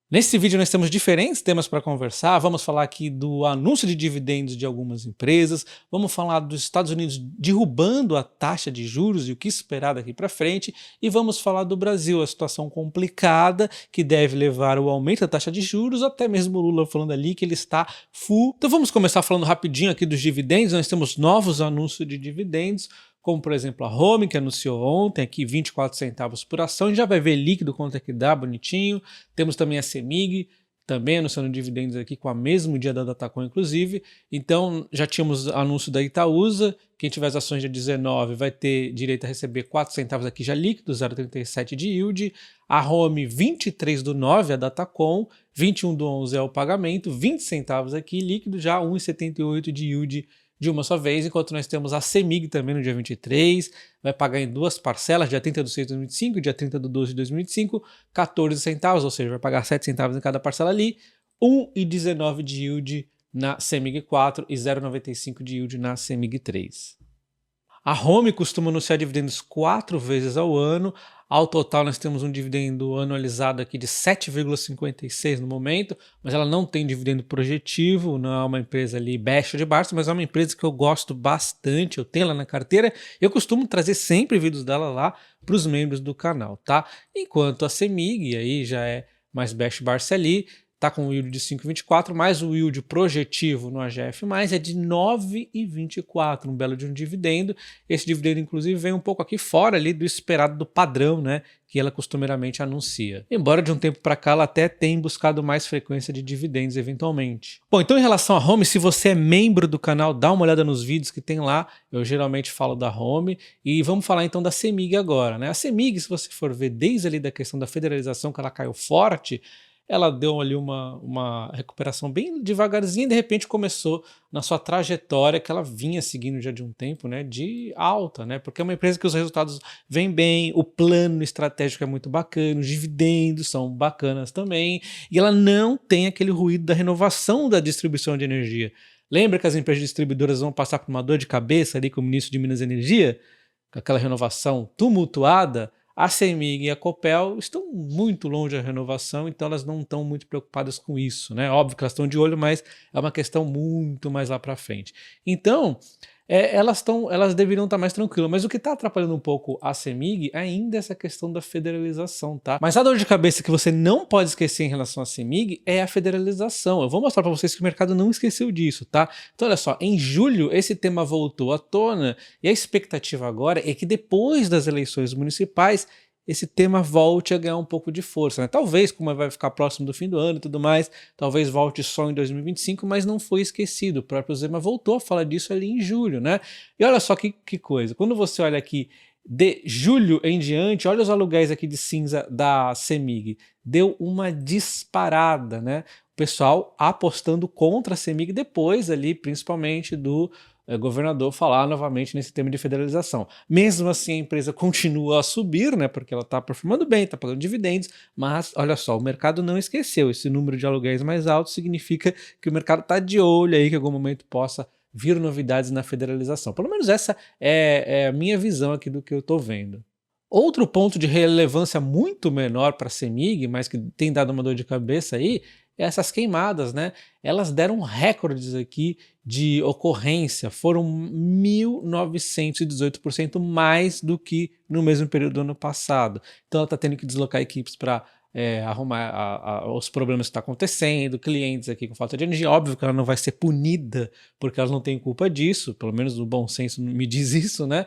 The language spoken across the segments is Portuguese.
Nesse vídeo nós temos diferentes temas para conversar, vamos falar aqui do anúncio de dividendos de algumas empresas, vamos falar dos Estados Unidos derrubando a taxa de juros e o que esperar daqui para frente, e vamos falar do Brasil, a situação complicada que deve levar ao aumento da taxa de juros, até mesmo o Lula falando ali que ele está full. Então vamos começar falando rapidinho aqui dos dividendos. Nós temos novos anúncios de dividendos, como por exemplo a Home, que anunciou ontem aqui 24 centavos por ação, a gente já vai ver líquido quanto é que dá, bonitinho. Temos também a CEMIG, também anunciando dividendos aqui com o mesmo dia da Datacom, inclusive. Então já tínhamos anúncio da Itaúsa, quem tiver as ações dia 19 vai ter direito a receber 4 centavos aqui já líquido, 0,37 de yield. A Home 23 do 9, a Datacom, 21 do 11 é o pagamento, 20 centavos aqui líquido, já 1,78 de yield de uma só vez, enquanto nós temos a CEMIG também no dia 23, vai pagar em duas parcelas, dia 30 do 6 de 2025 e dia 30 do 12 de 2025, 14 centavos, ou seja, vai pagar 7 centavos em cada parcela ali, 1,19 de yield na CEMIG 4 e 0,95 de yield na CEMIG 3. A Home costuma anunciar dividendos 4 vezes ao ano. Ao total nós temos um dividendo anualizado aqui de 7,56 no momento, mas ela não tem dividendo projetivo, não é uma empresa ali baixa de baixo, mas é uma empresa que eu gosto bastante, eu tenho ela na carteira, eu costumo trazer sempre vídeos dela lá para os membros do canal, tá? Enquanto a CEMIG, aí já é mais baixa de baixo ali, está com o yield de 5,24, mais o yield projetivo no AGF+, é de 9,24, um belo de um dividendo. Esse dividendo, inclusive, vem um pouco aqui fora ali do esperado do padrão, né, que ela costumeiramente anuncia. Embora de um tempo para cá ela até tenha buscado mais frequência de dividendos eventualmente. Bom, então em relação à Home, se você é membro do canal, dá uma olhada nos vídeos que tem lá, eu geralmente falo da Home, e vamos falar então da CEMIG agora, né? A CEMIG, se você for ver desde ali da questão da federalização, que ela caiu forte, ela deu ali uma recuperação bem devagarzinho e de repente começou na sua trajetória que ela vinha seguindo já de um tempo, né, de alta, né, porque é uma empresa que os resultados vêm bem, o plano estratégico é muito bacana, os dividendos são bacanas também, e ela não tem aquele ruído da renovação da distribuição de energia. Lembra que as empresas distribuidoras vão passar por uma dor de cabeça ali com o ministro de Minas e Energia? Com aquela renovação tumultuada? A CEMIG e a Copel estão muito longe da renovação, então elas não estão muito preocupadas com isso, né? Óbvio que elas estão de olho, mas é uma questão muito mais lá para frente. Então, elas deveriam estar mais tranquilas, mas o que está atrapalhando um pouco a CEMIG ainda é essa questão da federalização, tá? Mas a dor de cabeça que você não pode esquecer em relação à CEMIG é a federalização. Eu vou mostrar para vocês que o mercado não esqueceu disso, tá? Então olha só, em julho esse tema voltou à tona e a expectativa agora é que depois das eleições municipais esse tema volte a ganhar um pouco de força, né? Talvez, como vai ficar próximo do fim do ano e tudo mais, talvez volte só em 2025, mas não foi esquecido. O próprio Zema voltou a falar disso ali em julho, né? E olha só que coisa, quando você olha aqui de julho em diante, olha os aluguéis aqui de cinza da CEMIG, deu uma disparada, né? O pessoal apostando contra a CEMIG depois ali, principalmente do governador falar novamente nesse tema de federalização. Mesmo assim a empresa continua a subir, né, porque ela está performando bem, está pagando dividendos, mas olha só, o mercado não esqueceu, esse número de aluguéis mais alto significa que o mercado está de olho aí que em algum momento possa vir novidades na federalização. Pelo menos essa é a minha visão aqui do que eu estou vendo. Outro ponto de relevância muito menor para a CEMIG, mas que tem dado uma dor de cabeça aí, é essas queimadas, né? Elas deram recordes aqui de ocorrência, foram 1.918% mais do que no mesmo período do ano passado. Então ela está tendo que deslocar equipes para arrumar os problemas que estão acontecendo, clientes aqui com falta de energia. Óbvio que ela não vai ser punida porque elas não têm culpa disso, pelo menos o bom senso me diz isso, né?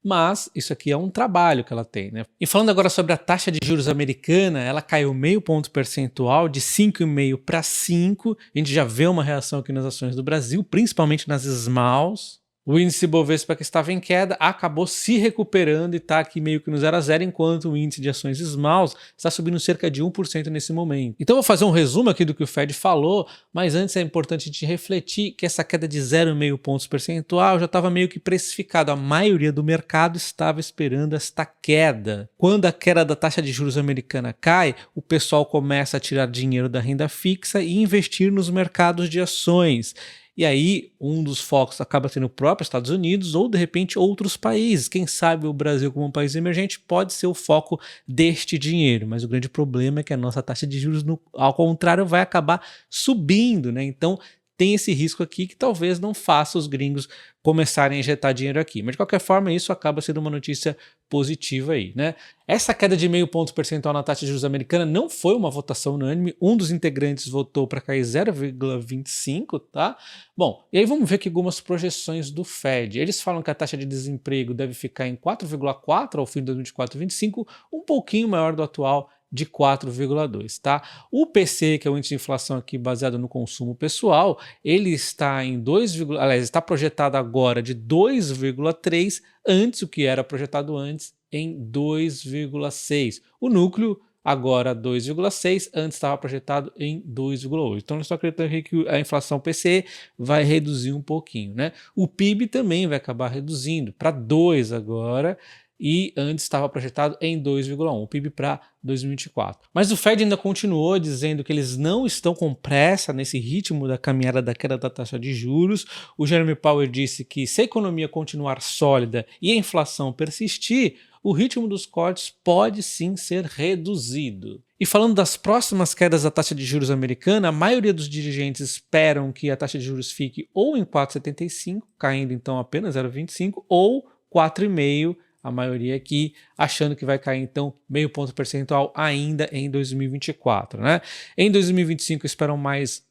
Mas isso aqui é um trabalho que ela tem, né? E falando agora sobre a taxa de juros americana, ela caiu meio ponto percentual, de 5,5 para 5. A gente já vê uma reação aqui nas ações do Brasil, principalmente nas SMALs. O índice Bovespa, que estava em queda, acabou se recuperando e está aqui meio que no 0 a 0, enquanto o índice de ações SMALs está subindo cerca de 1% nesse momento. Então eu vou fazer um resumo aqui do que o Fed falou, mas antes é importante a gente refletir que essa queda de 0,5 pontos percentual já estava meio que precificado. A maioria do mercado estava esperando esta queda. Quando a queda da taxa de juros americana cai, o pessoal começa a tirar dinheiro da renda fixa e investir nos mercados de ações. E aí, um dos focos acaba sendo o próprio Estados Unidos ou, de repente, outros países. Quem sabe o Brasil, como um país emergente, pode ser o foco deste dinheiro. Mas o grande problema é que a nossa taxa de juros, ao contrário, vai acabar subindo, né? Então, tem esse risco aqui que talvez não faça os gringos começarem a injetar dinheiro aqui. Mas, de qualquer forma, isso acaba sendo uma notícia positiva aí, né? Essa queda de 0,5 ponto percentual na taxa de juros americana não foi uma votação unânime. Um dos integrantes votou para cair 0,25, tá? Bom, e aí vamos ver aqui algumas projeções do Fed. Eles falam que a taxa de desemprego deve ficar em 4,4 ao fim de 2024 e 2025, um pouquinho maior do atual, de 4,2, tá? O PCE, que é o índice de inflação aqui baseado no consumo pessoal, ele está em está projetado agora de 2,3, antes o que era projetado antes em 2,6. O núcleo agora 2,6, antes estava projetado em 2,8. Então, nós só acreditamos que a inflação PCE vai reduzir um pouquinho, né? O PIB também vai acabar reduzindo para 2 agora, e antes estava projetado em 2,1, o PIB para 2024. Mas o Fed ainda continuou dizendo que eles não estão com pressa nesse ritmo da caminhada da queda da taxa de juros. O Jeremy Powell disse que se a economia continuar sólida e a inflação persistir, o ritmo dos cortes pode sim ser reduzido. E falando das próximas quedas da taxa de juros americana, a maioria dos dirigentes esperam que a taxa de juros fique ou em 4,75, caindo então apenas 0,25, ou 4,5%, a maioria aqui achando que vai cair então 0,5 ponto percentual ainda em 2024, né? Em 2025 esperam mais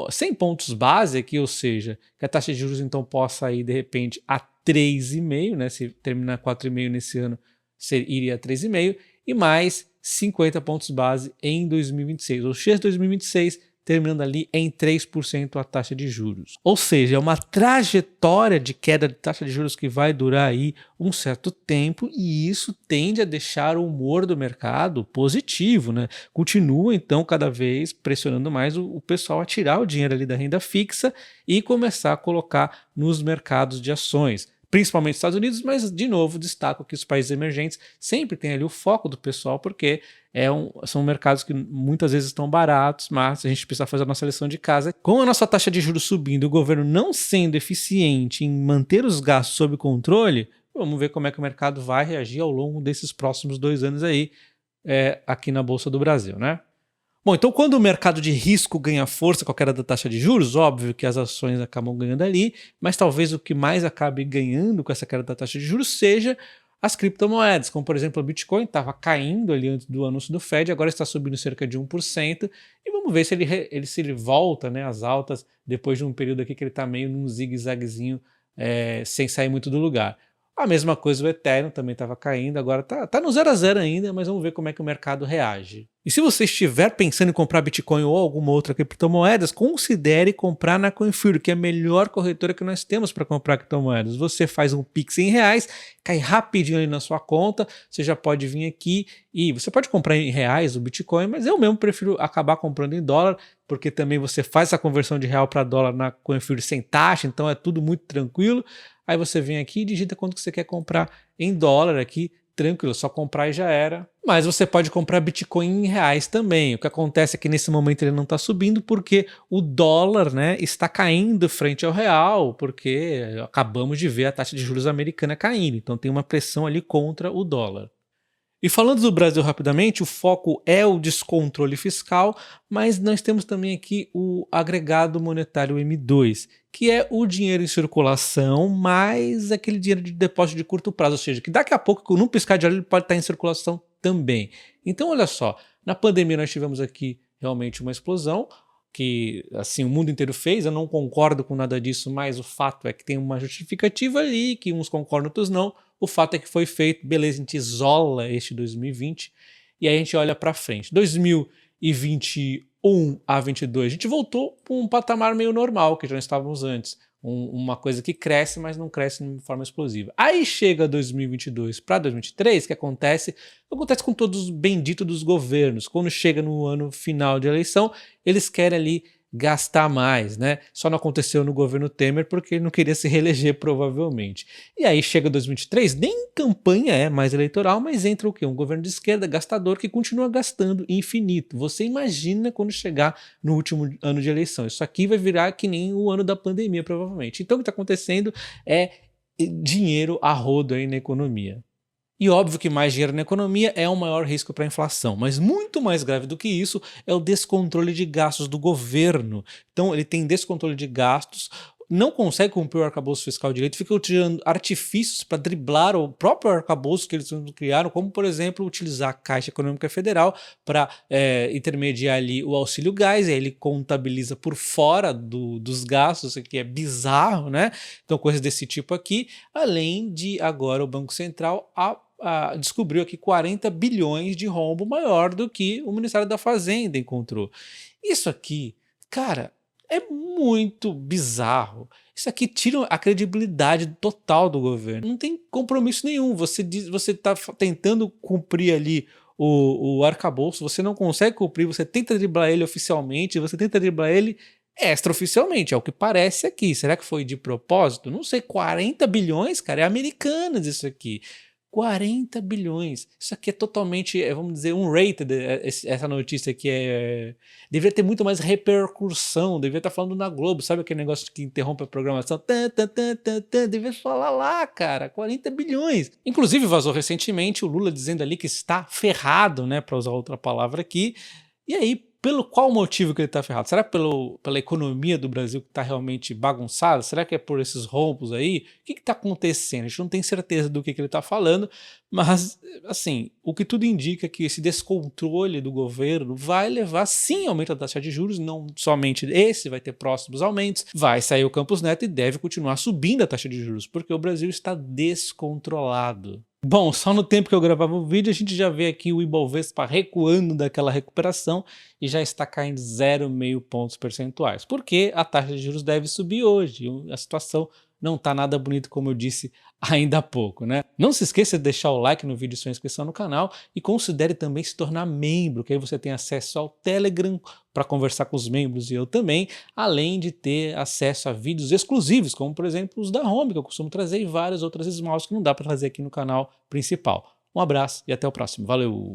100 pontos base aqui, ou seja, que a taxa de juros então possa ir de repente a 3,5, né? Se terminar 4,5 nesse ano, iria a 3,5, e mais 50 pontos base em 2026, ou seja, 2026 terminando ali em 3% a taxa de juros. Ou seja, é uma trajetória de queda de taxa de juros que vai durar aí um certo tempo, e isso tende a deixar o humor do mercado positivo, né? Continua então cada vez pressionando mais o pessoal a tirar o dinheiro ali da renda fixa e começar a colocar nos mercados de ações, principalmente nos Estados Unidos, mas de novo destaco que os países emergentes sempre têm ali o foco do pessoal, porque são mercados que muitas vezes estão baratos, mas a gente precisa fazer a nossa lição de casa. Com a nossa taxa de juros subindo e o governo não sendo eficiente em manter os gastos sob controle, vamos ver como é que o mercado vai reagir ao longo desses próximos 2 anos aí, aqui na Bolsa do Brasil, né? Bom, então quando o mercado de risco ganha força com a queda da taxa de juros, óbvio que as ações acabam ganhando ali, mas talvez o que mais acabe ganhando com essa queda da taxa de juros seja as criptomoedas, como por exemplo o Bitcoin, estava caindo ali antes do anúncio do Fed, agora está subindo cerca de 1%, e vamos ver se ele volta, né, às altas, depois de um período aqui que ele está meio num zigue-zaguezinho, sem sair muito do lugar. A mesma coisa o Ethereum também estava caindo, agora tá no 0 a 0 ainda, mas vamos ver como é que o mercado reage. E se você estiver pensando em comprar Bitcoin ou alguma outra criptomoedas, considere comprar na CoinFury, que é a melhor corretora que nós temos para comprar criptomoedas. Você faz um Pix em reais, cai rapidinho ali na sua conta, você já pode vir aqui e você pode comprar em reais o Bitcoin, mas eu mesmo prefiro acabar comprando em dólar, porque também você faz a conversão de real para dólar na CoinFury sem taxa, então é tudo muito tranquilo. Aí você vem aqui e digita quanto que você quer comprar em dólar aqui, tranquilo, só comprar e já era. Mas você pode comprar Bitcoin em reais também. O que acontece é que nesse momento ele não está subindo porque o dólar, né, está caindo frente ao real, porque acabamos de ver a taxa de juros americana caindo. Então tem uma pressão ali contra o dólar. E falando do Brasil rapidamente, o foco é o descontrole fiscal, mas nós temos também aqui o agregado monetário M2, que é o dinheiro em circulação, mais aquele dinheiro de depósito de curto prazo, ou seja, que daqui a pouco, num piscar de olho, ele pode estar em circulação também. Então, olha só, na pandemia nós tivemos aqui realmente uma explosão, que assim o mundo inteiro fez, eu não concordo com nada disso, mas o fato é que tem uma justificativa ali, que uns concordam, outros não. O fato é que foi feito, beleza, a gente isola este 2020 e aí a gente olha para frente. 2021 a 22, a gente voltou para um patamar meio normal, que já estávamos antes. Uma coisa que cresce, mas não cresce de forma explosiva. Aí chega 2022 para 2023, que acontece com todos os benditos dos governos. Quando chega no ano final de eleição, eles querem ali gastar mais, né? Só não aconteceu no governo Temer porque ele não queria se reeleger provavelmente. E aí chega 2023, nem campanha é mais eleitoral, mas entra o quê? Um governo de esquerda gastador que continua gastando infinito. Você imagina quando chegar no último ano de eleição. Isso aqui vai virar que nem o ano da pandemia provavelmente. Então o que está acontecendo é dinheiro a rodo aí na economia. E óbvio que mais dinheiro na economia é um maior risco para a inflação, mas muito mais grave do que isso é o descontrole de gastos do governo. Então ele tem descontrole de gastos, não consegue cumprir o arcabouço fiscal direito, fica utilizando artifícios para driblar o próprio arcabouço que eles criaram, como por exemplo utilizar a Caixa Econômica Federal para intermediar ali o auxílio gás, aí ele contabiliza por fora dos gastos, o que é bizarro, né? Então coisas desse tipo aqui, além de agora o Banco Central descobriu aqui 40 bilhões de rombo maior do que o Ministério da Fazenda encontrou. Isso aqui, cara, é muito bizarro. Isso aqui tira a credibilidade total do governo. Não tem compromisso nenhum. Você está tentando cumprir ali o arcabouço, você não consegue cumprir, você tenta driblar ele oficialmente, você tenta driblar ele extraoficialmente, é o que parece aqui. Será que foi de propósito? Não sei, 40 bilhões, cara, é Americanas isso aqui. 40 bilhões. Isso aqui é totalmente, vamos dizer, unrated, essa notícia aqui deveria ter muito mais repercussão, deveria estar falando na Globo, sabe aquele negócio que interrompe a programação? Deveria falar lá, cara, 40 bilhões. Inclusive vazou recentemente o Lula dizendo ali que está ferrado, né, para usar outra palavra aqui, e aí, pelo qual motivo que ele está ferrado? Será pela economia do Brasil que está realmente bagunçada? Será que é por esses roubos aí? O que está acontecendo? A gente não tem certeza do que ele está falando, mas, assim, o que tudo indica é que esse descontrole do governo vai levar, sim, ao aumento da taxa de juros, não somente esse, vai ter próximos aumentos, vai sair o Campos Neto e deve continuar subindo a taxa de juros, porque o Brasil está descontrolado. Bom, só no tempo que eu gravava o vídeo, a gente já vê aqui o Ibovespa recuando daquela recuperação e já está caindo 0,5 pontos percentuais, porque a taxa de juros deve subir hoje, a situação não está nada bonita, como eu disse ainda há pouco, né? Não se esqueça de deixar o like no vídeo e sua inscrição no canal e considere também se tornar membro, que aí você tem acesso ao Telegram para conversar com os membros e eu também, além de ter acesso a vídeos exclusivos, como por exemplo os da Home, que eu costumo trazer, e várias outras esmaltes que não dá para trazer aqui no canal principal. Um abraço e até o próximo. Valeu!